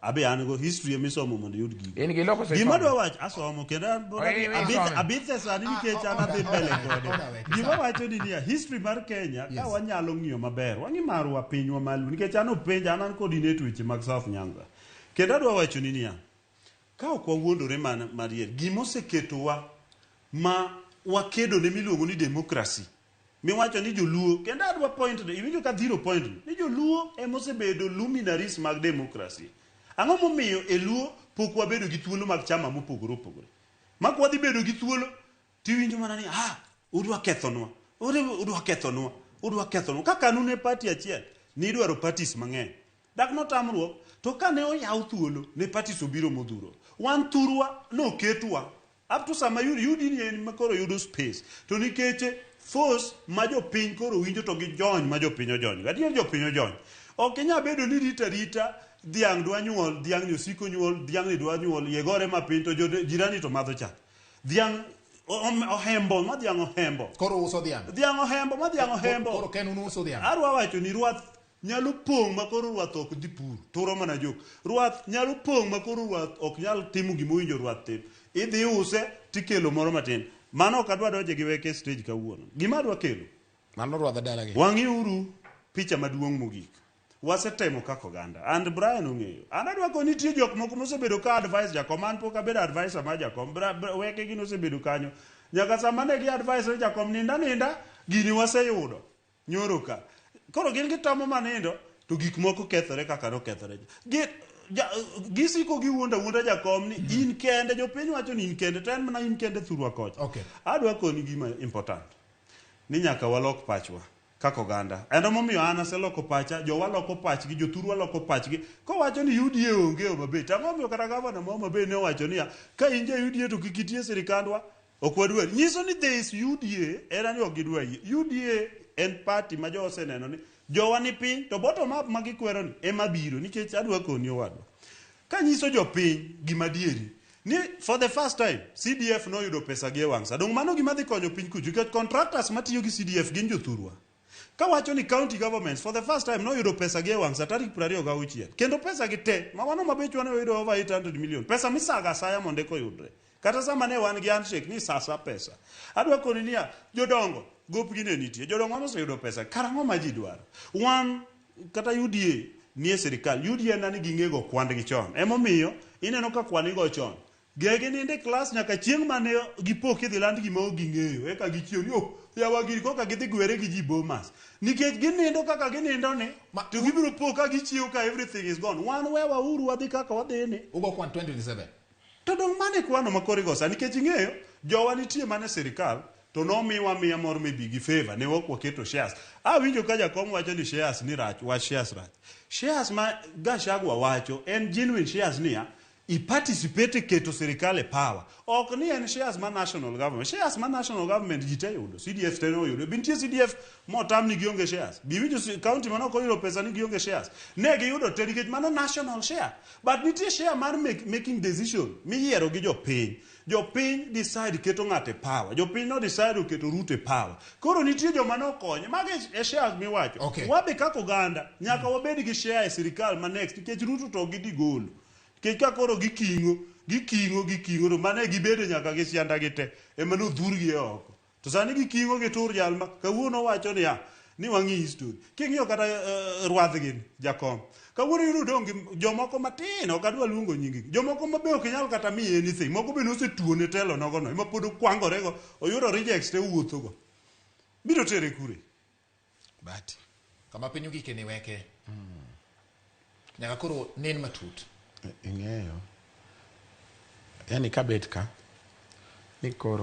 abe an go history misomo mondo yud gigo en gi loko gima dwa wach asomo kendo abithe sani nikech an adhi mbele kode gima wacho ni niya history mar Kenya ka wanyalo ng'iyo maber wang'i marwa pinywa malu nikech an openja an coordinate weche mag South Nyanza kendo adwa wacho ni niya ka ok wawuondore marier gima oseketowa ma wakedo ne miluongo ni demokrasi miwacho ni joluo kendo adwa point iwinjo ka 0 point ni joluo emosebedo luminaries mag demokrasi ang'o momiyo e luo pok wabedo gi thuolo mag chama mopogore opogore mak wadhi bedo gi thuolo tiwinjo mana ni udwa kethonwa udwa kethonwa ka kanun e party achiel ni idwaro parties mang'eny dak notamruok to kane oyaw thuolo ne parties obiro modhuro wan thurwa noketwa up to sama yudi ni en makoro yudo space to nikeche force ma jopiny koro winjo to gi jony ma jopiny ojony adier jopiny ojony ok inya bedo ni rita dhiang' dwa nyuol dhiang' ni osiko nyuol dhiang' ni dwa nyuol yegore mapiny to jirani to madho chak dhiang' ohembo ma dhiang' ohembo koro uso dhiang' ohembo ma dhiang' ohembo koro ken uso dhiang' arwa wacho ni rwath nyalo pong' ma koro rwath ok dhi pur turo mana jok rwath nyalo pong' ma koro rwath ok nyal timo gimowinjo rwath tim idhi use tikelo moro matin mano ok adwa doje gi weke stage kawuono gima adwa kelo mano rwadha dalagi wang'iuru picha maduong' mogik wasetemo kaka oganda and Brian ong'eyo an adwa ko nitie jok moko mosebedo ka advice jakom an pok abedo advisor ma jakom weke gi nosebedo kanyo nyaka sama ne gi advisor jakom ninda gini waseyudo nyoro ka koro gin gitamo manindo to gik moko kethore kaka nokethore gisiko giwuonda jakom ni in kende jopiny wacho ni in kende to en mana in kende thurwa kocha adwa koni gima important ni nyaka walok pachwa kaka oganda endo momiyo an aseloko pacha jowa loko pachgi jothurwa loko pachgi kowacho ni UDA onge Homabay ang'o momiyo kata gavana ma Homabay ne owacho niya ka in ja UDA to kik itie sirikandwa ok wadwari nyiso ni there is UDA era ni ok gidwa UDA en party ma jo oseneno ni jowa ni piny to bottom up ma gikwero ni ema biro nikech adwa koni owadwa ka nyiso jopiny gima dieri ni for the first time CDF no yudo pesa gi wang' sa dong mano gima dhi konyo piny kucho nikech contractors matiyo gi CDF gin jothurwa ka wacho ni county governments for the first time no yudo pesa gi wang' sa tarik 26 kendo pesa gi te ma wano mabechwa ne oyudo over 800 million pesa misaga asaya monde koyudre kata sama ne wan gi handshake ni sasa pesa adwa koni niya jodongo gopgi ne nitie jodongo moseyudo pesa karang'o ma ji dwaro wan kata UDA ni e sirikal UDA nani ging'ego kwandgi chon emomiyo ineno ka kwanigo chon gege ninde klas nyaka chieng' mane gipo kidhi land gima ok ging'eyo eka gichiew ni yawa giri koka gidhi gwere gi ji Bomas nikech ginindo kaka ginindo ni to gibiro po ka gichiew ka everything is gone wan wewa uru wadhi kaka wadhini ugo kwan 2027 to dong mane kwano makorigosa nikech ing'eyo jowa nitie mane sirikal to nomiwa miya moro maybe gi favor ne ok waketo shares winjo ka jakom wacho ni shares ni rach wa shares rach shares ma Gachagua wacho en genuine shares niya I participate keto sirikal e power ok ni en shares ma national government jite yudo CDF teno yudo bintie CDF motam ni gionge shares biwinjo county mano ko yudo pesa ni gionge shares ne gi yudo te nikech mano national share but nitie share mar making decision miyiero gi jopiny decide keto ng'ate power jopiny no decide keto Ruto power koro nitie joma no konye mage e shares miwacho wabe kaka oganda nyaka wabed gi share e sirikal ma next nikech Ruto to gidhi golo keka koro gikingo to mane gibedo nyaka gi sianda gite ema no dhurgi e oko to sani gikingo gi tur jalma kawuono wacho ni wang'i history king'iyo kata rwadhgi jakom kawuono yudo dong jomoko matin ok adwa luongo nyingi jomoko mabe ok nyal kata miye anything moko be nosetuone telo nogono ema pod kwangorego oyudo rejects te wuothogo biro tere kure bati kama pinyu gike ni weke nyaka koro nen matut ing'eyo yani kabet ka ni koro